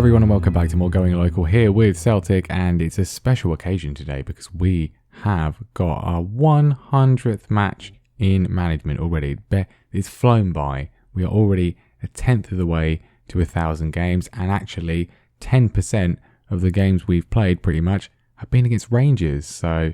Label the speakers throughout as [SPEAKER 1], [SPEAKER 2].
[SPEAKER 1] everyone and welcome back to more Going Local here with Celtic, and it's a special occasion today because we have got our 100th match in management already. It's flown by. We are already a tenth of the way to 1,000 games, and actually 10% of the games we've played pretty much have been against Rangers. So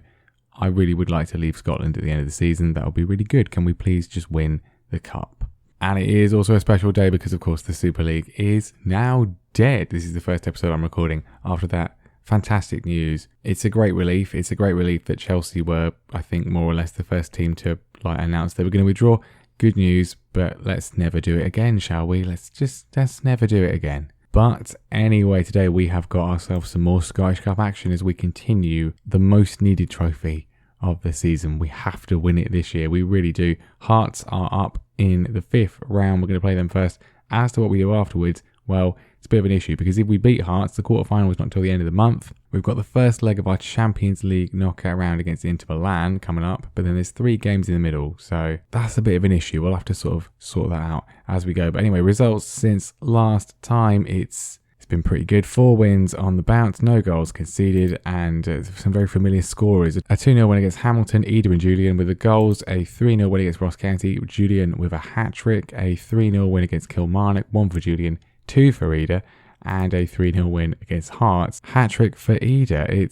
[SPEAKER 1] I really would like to leave Scotland at the end of the season. That would be really good. Can we please just win the cup? And it is also a special day because, of course, the Super League is now dead. This is the first episode I'm recording after that fantastic news. It's a great relief. It's a great relief that Chelsea were, I think, more or less the first team to announce they were going to withdraw. Good news, but let's never do it again, shall we? Let's never do it again. But anyway, today we have got ourselves some more Scottish Cup action as we continue the most needed trophy of the season. We have to win it this year. We really do. Hearts are up in the 5th round. We're going to play them first. As to what we do afterwards, well, it's a bit of an issue because if we beat Hearts, the quarterfinal is not until the end of the month. We've got the first leg of our Champions League knockout round against Inter Milan coming up, but then there's 3 games in the middle, so that's a bit of an issue. We'll have to sort that out as we go. But anyway, results since last time, it's been pretty good. 4 wins on the bounce, no goals conceded, and some very familiar scorers. A 2-0 win against Hamilton, Ida and Julian with the goals. A 3-0 win against Ross County, Julian with a hat-trick. A 3-0 win against Kilmarnock, 1 for Julian, 2 for Ida, and a 3-0 win against Hearts. Hat-trick for Ida.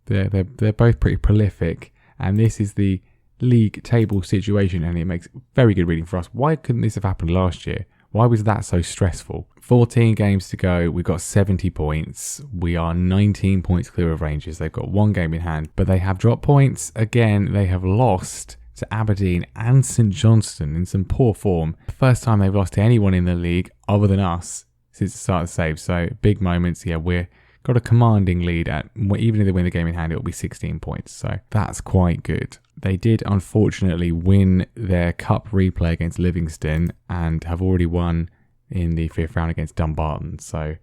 [SPEAKER 1] They're both pretty prolific, and this is the league table situation, and it makes very good reading for us. Why couldn't this have happened last year? Why was that so stressful? 14 games to go. We've got 70 points. We are 19 points clear of Rangers. They've got 1 game in hand, but they have dropped points. Again, they have lost to Aberdeen and St Johnstone in some poor form. First time they've lost to anyone in the league other than us since the start of the save. So big moments. Yeah, we've got a commanding lead at, even if they win the game in hand, it'll be 16 points. So that's quite good. They did we win their cup replay against Livingston and have already won in the 5th round against Dumbarton. So,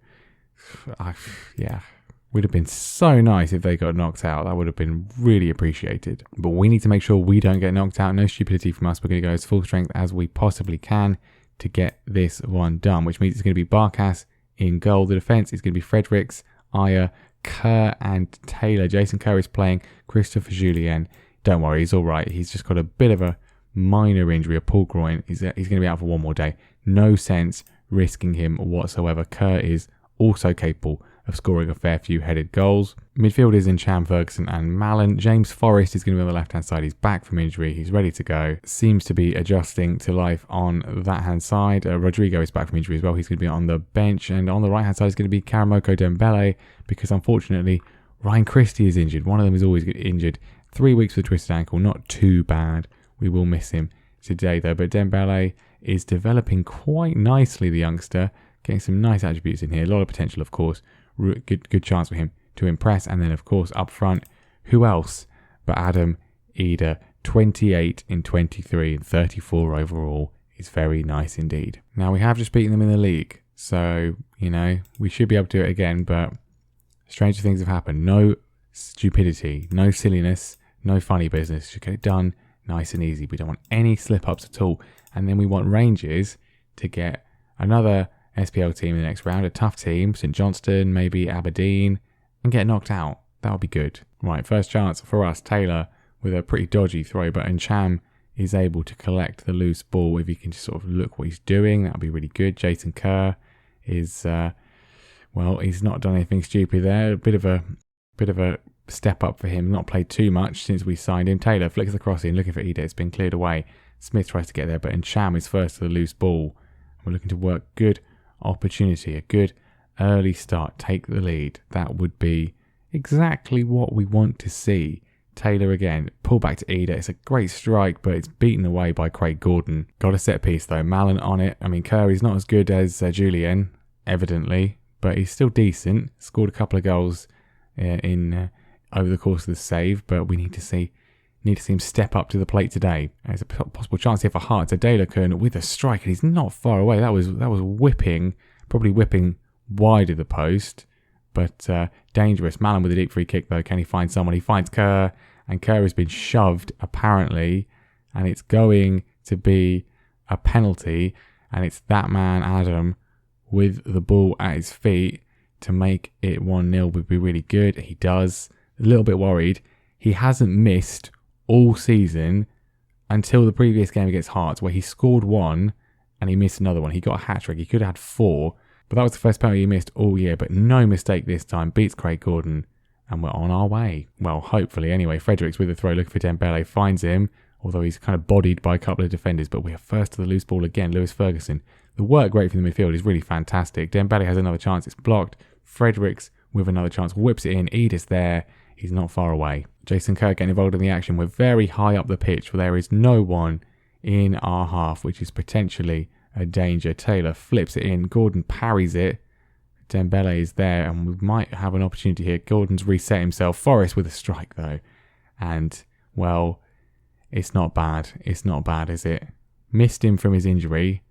[SPEAKER 1] would have been so nice if they got knocked out. That would have been really appreciated. But we need to make sure we don't get knocked out. No stupidity from us. We're going to go as full strength as we possibly can to get this one done, which means it's going to be Barkas in goal. The defence is going to be Fredericks, Ayer, Kerr and Taylor. Jason Kerr is playing Christopher Julien. Don't worry, he's all right. He's just got a bit of a minor injury, a pull groin. He's going to be out for 1 more day. No sense risking him whatsoever. Kerr is also capable of scoring a fair few headed goals. Midfielders in Cham, Ferguson and Mallon. James Forrest is going to be on the left-hand side. He's back from injury. He's ready to go. Seems to be adjusting to life on that hand side. Rodrigo is back from injury as well. He's going to be on the bench. And on the right-hand side is going to be Karamoko Dembele because unfortunately Ryan Christie is injured. One of them is always injured. 3 weeks with a twisted ankle. Not too bad. We will miss him today though. But Dembele is developing quite nicely, the youngster. Getting some nice attributes in here. A lot of potential, of course. Good chance for him to impress. And then, of course, up front, who else but Adam Ida? 28 in 23 and 34 overall is very nice indeed. Now, we have just beaten them in the league. So, we should be able to do it again. But stranger things have happened. No stupidity, no silliness, no funny business. Just get it done nice and easy. We don't want any slip-ups at all. And then we want Rangers to get another SPL team in the next round, a tough team, St Johnstone, maybe Aberdeen, and get knocked out. That would be good. Right, first chance for us, Taylor with a pretty dodgy throw, but Cham is able to collect the loose ball. If he can just sort of look what he's doing, that would be really good. Jason Kerr is, he's not done anything stupid there. A bit of a step up for him. Not played too much since we signed him. Taylor flicks the cross in, looking for Ida. It's been cleared away. Smith tries to get there, but Cham is first to the loose ball. We're looking to work good opportunity, a good early start, take the lead. That would be exactly what we want to see. Taylor again, pull back to Ida. It's a great strike, but it's beaten away by Craig Gordon. Got a set piece though. Mallon on it. I mean, Kerr is not as good as Julien, evidently, but he's still decent. Scored a couple of goals over the course of the save, but we need to see him step up to the plate today. There's a possible chance here for Hearts. Adelakan with a strike, and he's not far away. That was probably whipping wide of the post, but dangerous. Mallon with a deep free kick though. Can he find someone? He finds Kerr, and Kerr has been shoved apparently, and it's going to be a penalty, and it's that man Adam with the ball at his feet to make it 1-0 would be really good. He does. A little bit worried. He hasn't missed all season until the previous game against Hearts, where he scored one and he missed another one. He got a hat-trick. He could have had 4, but that was the first penalty he missed all year. But no mistake this time. Beats Craig Gordon, and we're on our way. Well, hopefully anyway. Fredericks with a throw, looking for Dembele, finds him, although he's kind of bodied by a couple of defenders. But we are first to the loose ball again. Lewis Ferguson. The work rate from the midfield is really fantastic. Dembele has another chance. It's blocked. Fredericks with another chance whips it in. Ida's there. He's not far away. Jason Kerr getting involved in the action. We're very high up the pitch, where there is no one in our half, which is potentially a danger. Taylor flips it in. Gordon parries it. Dembele is there, and we might have an opportunity here. Gordon's reset himself. Forrest with a strike, though. And, well, it's not bad. It's not bad, is it? Missed him from his injury.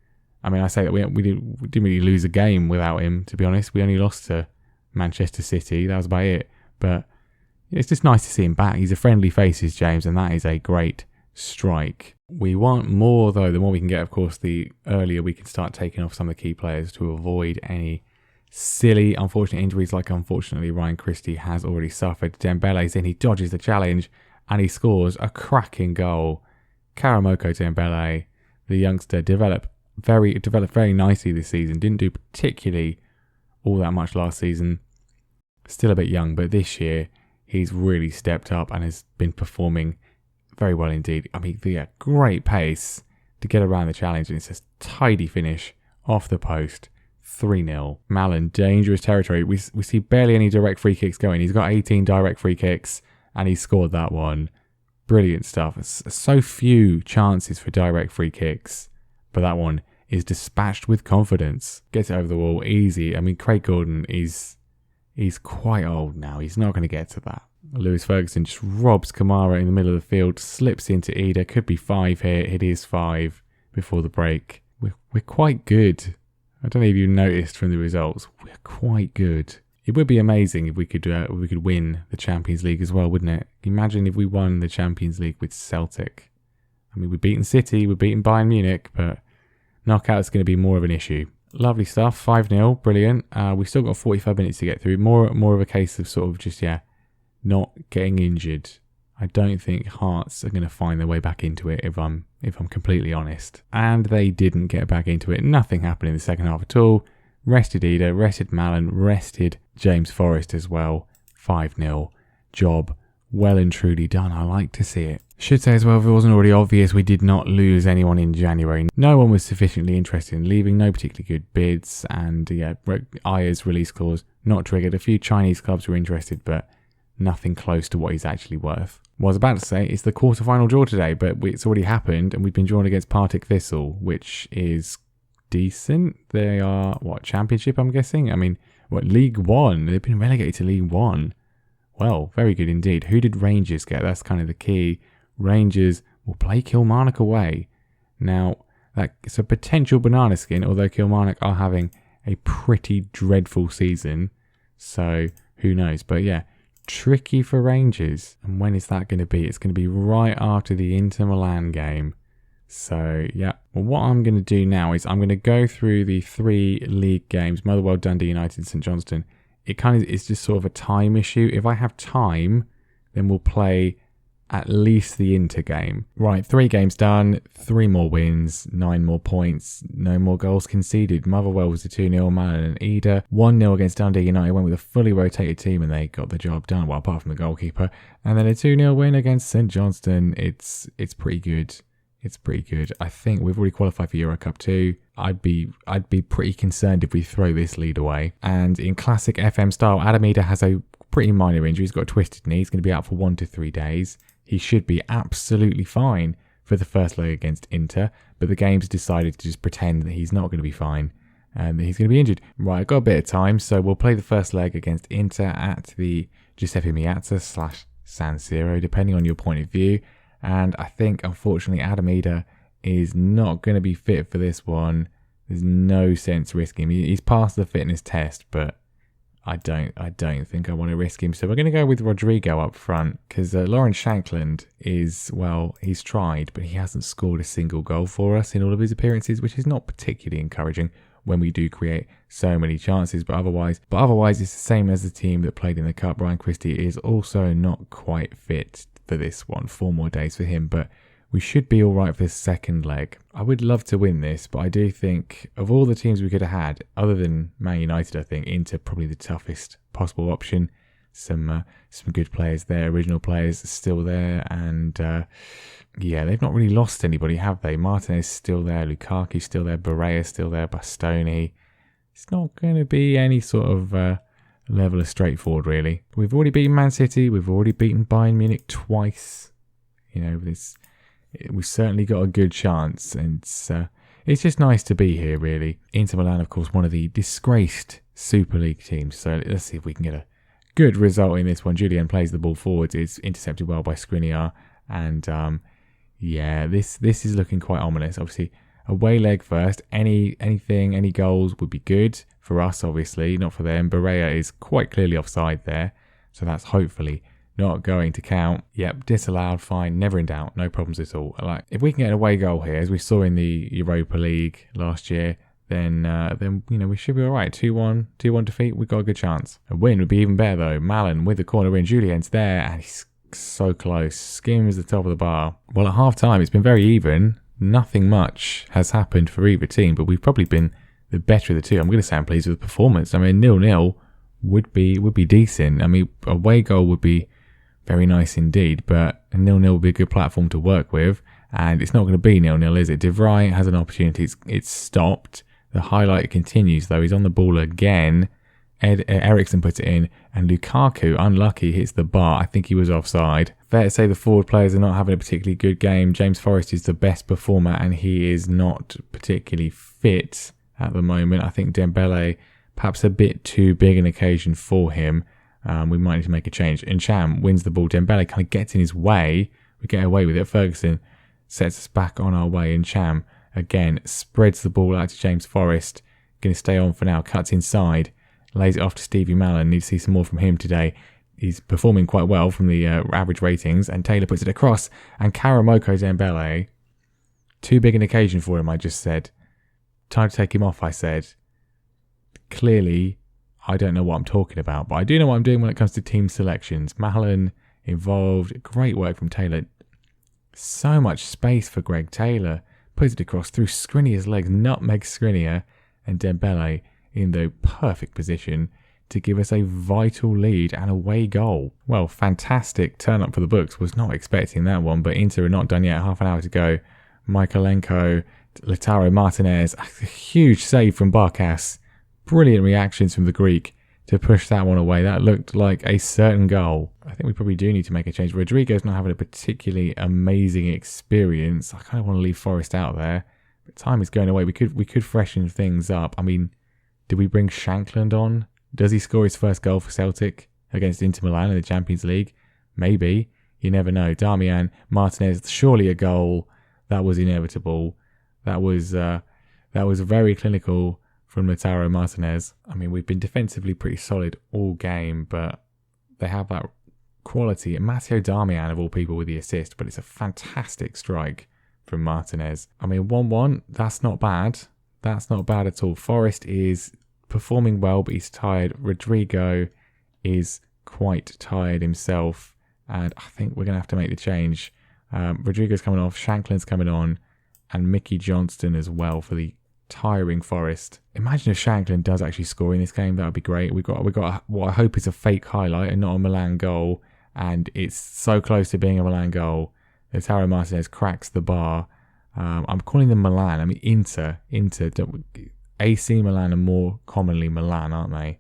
[SPEAKER 1] I mean, I say that we didn't really lose a game without him, to be honest. We only lost to Manchester City. That was about it. But it's just nice to see him back. He's a friendly face, is James, and that is a great strike. We want more, though. The more we can get, of course, the earlier we can start taking off some of the key players to avoid any silly, unfortunate injuries like, unfortunately, Ryan Christie has already suffered. Dembele's in. He dodges the challenge, and he scores a cracking goal. Karamoko Dembele, the youngster, developed very nicely this season. Didn't do particularly all that much last season. Still a bit young, but this year he's really stepped up and has been performing very well indeed. I mean, the great pace to get around the challenge, and it's a tidy finish off the post. 3-0. Mallon, dangerous territory. We see barely any direct free kicks going. He's got 18 direct free kicks and he scored that one. Brilliant stuff. It's so few chances for direct free kicks, but that one is dispatched with confidence. Gets it over the wall easy. I mean, Craig Gordon he's quite old now. He's not going to get to that. Lewis Ferguson just robs Kamara in the middle of the field, slips into Ida. Could be 5 here. It is 5 before the break. We're quite good. I don't know if you noticed from the results. We're quite good. It would be amazing if we could win the Champions League as well, wouldn't it? Imagine if we won the Champions League with Celtic. I mean, we've beaten City, we've beaten Bayern Munich, but knockout's going to be more of an issue. Lovely stuff. 5-0. Brilliant. We've still got 45 minutes to get through. More of a case of sort of just, not getting injured. I don't think Hearts are going to find their way back into it, if I'm completely honest. And they didn't get back into it. Nothing happened in the second half at all. Rested Ida, rested Mallon, rested James Forrest as well. 5-0. Job well and truly done. I like to see it. Should say as well, if it wasn't already obvious, we did not lose anyone in January. No one was sufficiently interested in leaving. No particularly good bids. And Aya's release clause not triggered. A few Chinese clubs were interested, but nothing close to what he's actually worth. I was about to say it's the quarter-final draw today, but it's already happened, and we've been drawn against Partick Thistle, which is decent. They are, Championship, I'm guessing? I mean, League One? They've been relegated to League One. Well, very good indeed. Who did Rangers get? That's kind of the key. Rangers will play Kilmarnock away. Now, it's a potential banana skin, although Kilmarnock are having a pretty dreadful season, so who knows? But tricky for Rangers. And when is that going to be? It's going to be right after the Inter Milan game. So, well, what I'm going to do now is I'm going to go through the 3 league games, Motherwell, Dundee United, St Johnstone. It's just sort of a time issue. If I have time, then we'll play at least the Inter game. Right, 3 games done, 3 more wins, 9 more points, no more goals conceded. Motherwell was a 2-0, Mallon and Ida. 1-0 against Dundee United, went with a fully rotated team and they got the job done, well, apart from the goalkeeper. And then a 2-0 win against St Johnstone. It's pretty good. It's pretty good. I think we've already qualified for Euro Cup 2. I'd be pretty concerned if we throw this lead away. And in classic FM style, Adam Ida has a pretty minor injury. He's got a twisted knee. He's going to be out for 1 to 3 days. He should be absolutely fine for the first leg against Inter, but the game's decided to just pretend that he's not going to be fine and that he's going to be injured. Right, I've got a bit of time, so we'll play the first leg against Inter at the Giuseppe Meazza / San Siro, depending on your point of view. And I think, unfortunately, Adam Ida is not going to be fit for this one. There's no sense risking him. He's passed the fitness test, but I don't think I want to risk him. So we're going to go with Rodrigo up front because Lawrence Shankland is, he's tried, but he hasn't scored a single goal for us in all of his appearances, which is not particularly encouraging. when we do create so many chances. But otherwise it's the same as the team that played in the Cup. Ryan Christie is also not quite fit for this one. 4 more days for him, but we should be all right for the second leg. I would love to win this, but I do think of all the teams we could have had, other than Man United, I think Inter probably the toughest possible option. Some good players there, original players still there, and they've not really lost anybody, have they? Martinez still there, Lukaku still there, Barrea still there, Bastoni. It's not going to be any sort of level of straightforward, really. We've already beaten Man City, we've already beaten Bayern Munich twice. We've certainly got a good chance, and it's just nice to be here, really. Inter Milan, of course, one of the disgraced Super League teams, so let's see if we can get a good result in this one. Julian plays the ball forwards. It's intercepted well by Skriniar. And this is looking quite ominous. Obviously, away leg first. Any goals would be good for us, obviously, not for them. Barrea is quite clearly offside there. So that's hopefully not going to count. Yep, disallowed, fine, never in doubt, no problems at all. Like, if we can get an away goal here, as we saw in the Europa League last year, then we should be all right. 2-1 defeat, we've got a good chance. A win would be even better though. Malen with the corner win. Julien's there, and he's so close. Skims the top of the bar. Well, at half time, it's been very even. Nothing much has happened for either team, but we've probably been the better of the two. I'm going to say I'm pleased with the performance. I mean, 0-0 would be decent. I mean, a away goal would be very nice indeed, but a 0-0 would be a good platform to work with. And it's not going to be 0-0, is it? De Vrij has an opportunity. It's stopped. The highlight continues, though. He's on the ball again. Eriksen puts it in, and Lukaku, unlucky, hits the bar. I think he was offside. Fair to say the forward players are not having a particularly good game. James Forrest is the best performer, and he is not particularly fit at the moment. I think Dembele, perhaps a bit too big an occasion for him. We might need to make a change. And Cham wins the ball. Dembele kind of gets in his way. We get away with it. Ferguson sets us back on our way, and Cham again spreads the ball out to James Forrest. Going to stay on for now. Cuts inside. Lays it off to Stevie Mallon. Need to see some more from him today. He's performing quite well from the average ratings. And Taylor puts it across. And Karamoko Dembele. Too big an occasion for him, I just said. Time to take him off, I said. Clearly, I don't know what I'm talking about. But I do know what I'm doing when it comes to team selections. Mallon involved. Great work from Taylor. So much space for Greg Taylor. Puts it across through Skriniar's legs. Nutmeg Skriniar. And Dembele in the perfect position to give us a vital lead and away goal. Well, fantastic turn up for the books. Was not expecting that one, but Inter are not done yet. Half an hour to go. Michaelenko, Lautaro Martinez, a huge save from Barkas. Brilliant reactions from the Greek to push that one away. That looked like a certain goal. I think we probably do need to make a change. Rodrigo's not having a particularly amazing experience. I kind of want to leave Forrest out there. But time is going away. We could freshen things up. I mean, did we bring Shankland on? Does he score his first goal for Celtic against Inter Milan in the Champions League? Maybe. You never know. Darmian, Martinez, surely a goal. That was inevitable. That was very clinical from Lautaro Martinez. I mean, we've been defensively pretty solid all game, but they have that quality. And Matteo Darmian, of all people, with the assist, but it's a fantastic strike from Martinez. I mean, 1-1, that's not bad. That's not bad at all. Forrest is performing well, but he's tired. Rodrigo is quite tired himself, and I think we're going to have to make the change. Rodrigo's coming off, Shankland's coming on, and Mickey Johnston as well for the tiring Forest. Imagine if Shankland does actually score in this game. That would be great. We got what I hope is a fake highlight and not a Milan goal, and it's so close to being a Milan goal. Lautaro Martinez cracks the bar. I'm calling them Milan. I mean, Inter. AC Milan are more commonly Milan, aren't they?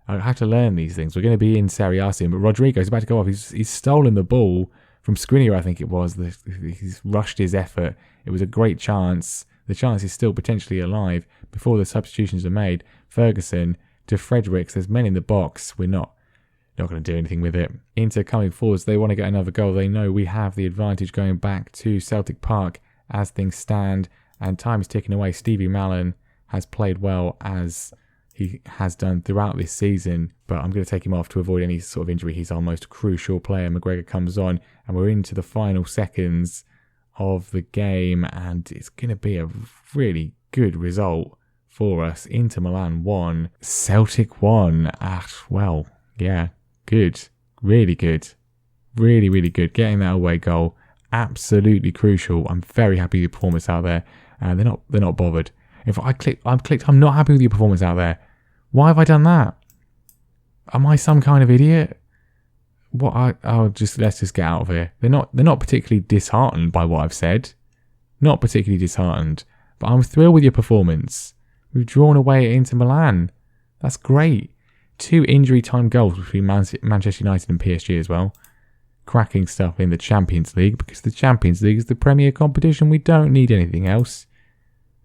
[SPEAKER 1] I have to learn these things. We're going to be in Serie A soon, but Rodrigo's about to go off. He's stolen the ball from Skriniar, I think it was. He's rushed his effort. It was a great chance. The chance is still potentially alive before the substitutions are made. Ferguson to Fredericks. There's men in the box. We're not going to do anything with it. Inter coming forwards. They want to get another goal. They know we have the advantage going back to Celtic Park as things stand, and time is ticking away. Stevie Mallon has played well as he has done throughout this season, but I'm going to take him off to avoid any sort of injury. He's our most crucial player. McGregor comes on, and we're into the final seconds of the game, and it's going to be a really good result for us. Inter Milan 1, Celtic 1. Well, yeah, good. Really good. Really, really good. Getting that away goal, absolutely crucial. I'm very happy with the performance out there. They're not bothered. If I'm not happy with your performance out there. Why have I done that? Am I some kind of idiot? Let's just get out of here. They're not particularly disheartened by what I've said. Not particularly disheartened. But I'm thrilled with your performance. We've drawn away at Inter Milan. That's great. 2 injury time goals between Manchester United and PSG as well. Cracking stuff in the Champions League, because the Champions League is the premier competition. We don't need anything else.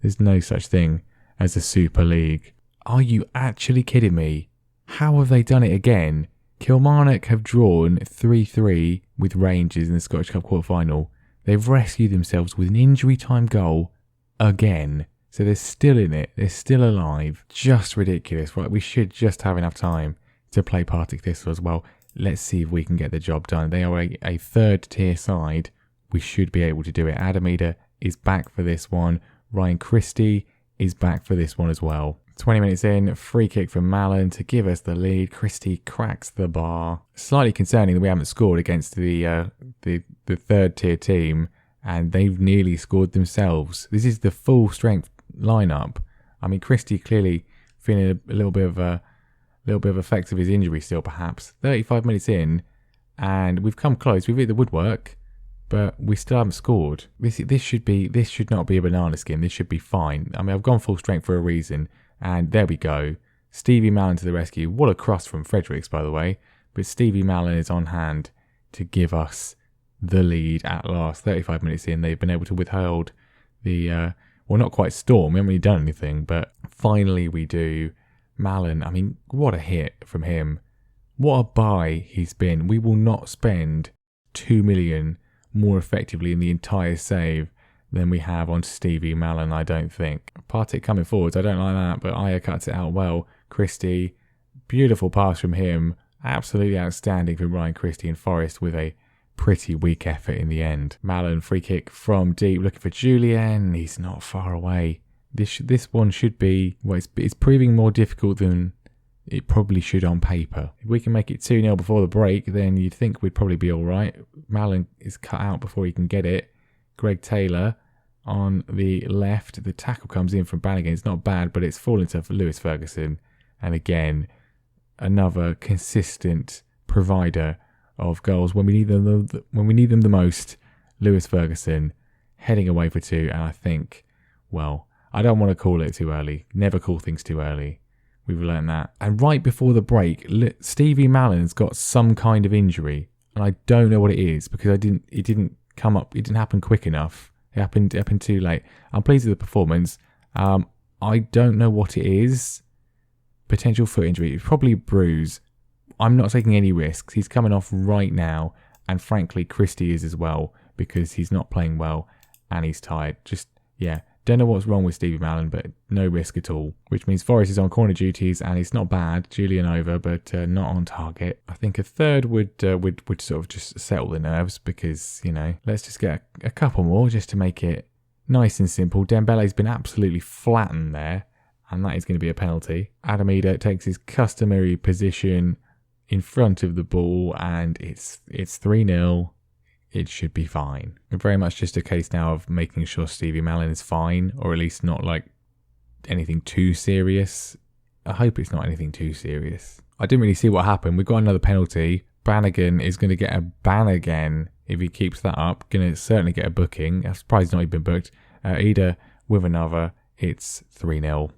[SPEAKER 1] There's no such thing as a Super League. Are you actually kidding me? How have they done it again? Kilmarnock have drawn 3-3 with Rangers in the Scottish Cup quarter-final. They've rescued themselves with an injury time goal again. So they're still in it. They're still alive. Just ridiculous, right? We should just have enough time to play Partick Thistle as well. Let's see if we can get the job done. They are a third-tier side. We should be able to do it. Adamida is back for this one. Ryan Christie is back for this one as well. 20 minutes in, free kick from Mallon to give us the lead. Christie cracks the bar. Slightly concerning that we haven't scored against the third-tier team, and they've nearly scored themselves. This is the full-strength lineup. I mean, Christie clearly feeling a little bit of effects of his injury still, perhaps. 35 minutes in, and we've come close. We've hit the woodwork, but we still haven't scored. This should not be a banana skin. This should be fine. I mean, I've gone full strength for a reason, and there we go. Stevie Mallon to the rescue. What a cross from Fredericks, by the way. But Stevie Mallon is on hand to give us the lead at last. 35 minutes in, they've been able to withhold the not quite storm. We haven't really done anything, but finally we do. Mallon, I mean, what a hit from him. What a buy he's been. We will not spend 2 million more effectively in the entire save than we have on Stevie Mallon, I don't think. Partick coming forwards, I don't like that, but Aya cuts it out well. Christie, beautiful pass from him. Absolutely outstanding from Ryan Christie, and Forrest with a pretty weak effort in the end. Mallon, free kick from deep, looking for Julian. He's not far away. This one should be, well, it's proving more difficult than it probably should on paper. If we can make it 2-0 before the break, then you'd think we'd probably be all right. Mallon is cut out before he can get it. Greg Taylor on the left. The tackle comes in from Bannigan. It's not bad, but it's fallen to Lewis Ferguson. And again, another consistent provider of goals when we need them the most. Lewis Ferguson heading away for 2, and I think, well, I don't want to call it too early. Never call things too early. We've learned that. And right before the break, Stevie Mallon's got some kind of injury, and I don't know what it is because it didn't happen quick enough. It happened too late. I'm pleased with the performance. I don't know what it is. Potential foot injury. It's probably a bruise. I'm not taking any risks. He's coming off right now, and frankly, Christie is as well because he's not playing well and he's tired. Don't know what's wrong with Stevie Mallon, but no risk at all. Which means Forrest is on corner duties, and it's not bad. Julian over, but not on target. I think a third would sort of just settle the nerves because, let's just get a couple more just to make it nice and simple. Dembele's been absolutely flattened there, and that is going to be a penalty. Adamida takes his customary position in front of the ball, and it's 3-0. It should be fine. Very much just a case now of making sure Stevie Mallon is fine, or at least not like anything too serious. I hope it's not anything too serious. I didn't really see what happened. We've got another penalty. Bannigan is going to get a ban again if he keeps that up. Going to certainly get a booking. I'm surprised he's not even been booked. Ida with another. It's 3-0.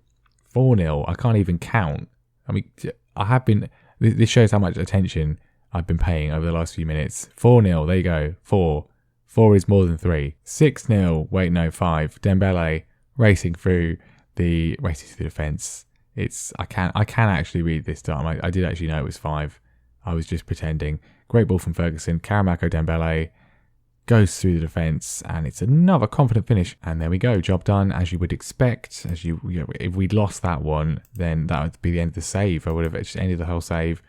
[SPEAKER 1] 4-0. I can't even count. I mean, I have been... This shows how much attention I've been paying over the last few minutes. 4-0, there you go. 4. 4 is more than 3. 6-0, wait no, 5. Dembele racing through the defence. I can actually read this time. I did actually know it was 5. I was just pretending. Great ball from Ferguson. Karamako Dembele goes through the defence, and it's another confident finish. And there we go, job done, as you would expect. If we'd lost that one, then that would be the end of the save. I would have just ended the whole save.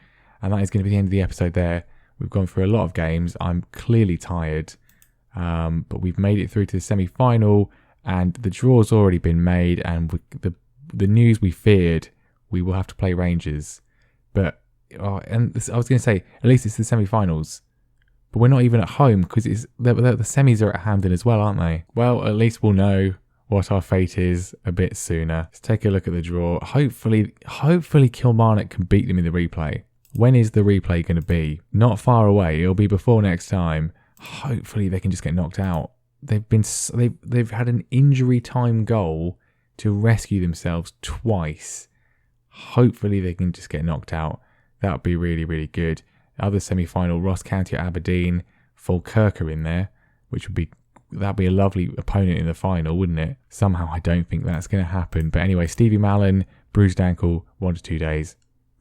[SPEAKER 1] And that is going to be the end of the episode there. We've gone through a lot of games. I'm clearly tired. But we've made it through to the semi-final. And the draw's already been made. And the news we feared, we will have to play Rangers. But I was going to say, at least it's the semi-finals. But we're not even at home because the semis are at Hampden as well, aren't they? Well, at least we'll know what our fate is a bit sooner. Let's take a look at the draw. Hopefully Kilmarnock can beat them in the replay. When is the replay going to be? Not far away. It'll be before next time. Hopefully they can just get knocked out. They've had an injury time goal to rescue themselves twice. Hopefully they can just get knocked out. That would be really, really good. Other semi-final, Ross County at Aberdeen, Falkirk are in there, that'd be a lovely opponent in the final, wouldn't it? Somehow I don't think that's going to happen. But anyway, Stevie Mallon, bruised ankle, 1 to 2 days.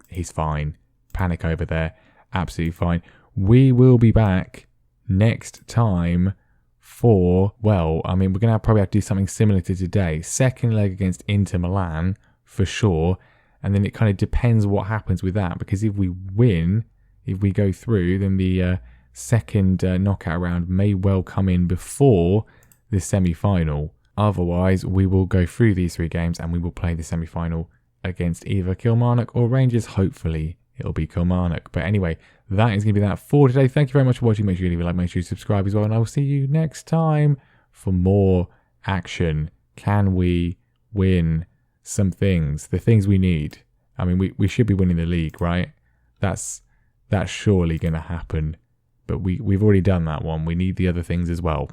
[SPEAKER 1] He's fine. Panic over there. Absolutely fine. We will be back next time we're going to probably have to do something similar to today. Second leg against Inter Milan, for sure. And then it kind of depends what happens with that. Because if we win, if we go through, then the second knockout round may well come in before the semi-final. Otherwise, we will go through these 3 games and we will play the semi-final against either Kilmarnock or Rangers. Hopefully, it'll be Kilmarnock. But anyway, that is going to be that for today. Thank you very much for watching. Make sure you leave a like, make sure you subscribe as well. And I will see you next time for more action. Can we win some things? The things we need. I mean, we should be winning the league, right? That's surely going to happen. But we've already done that one. We need the other things as well.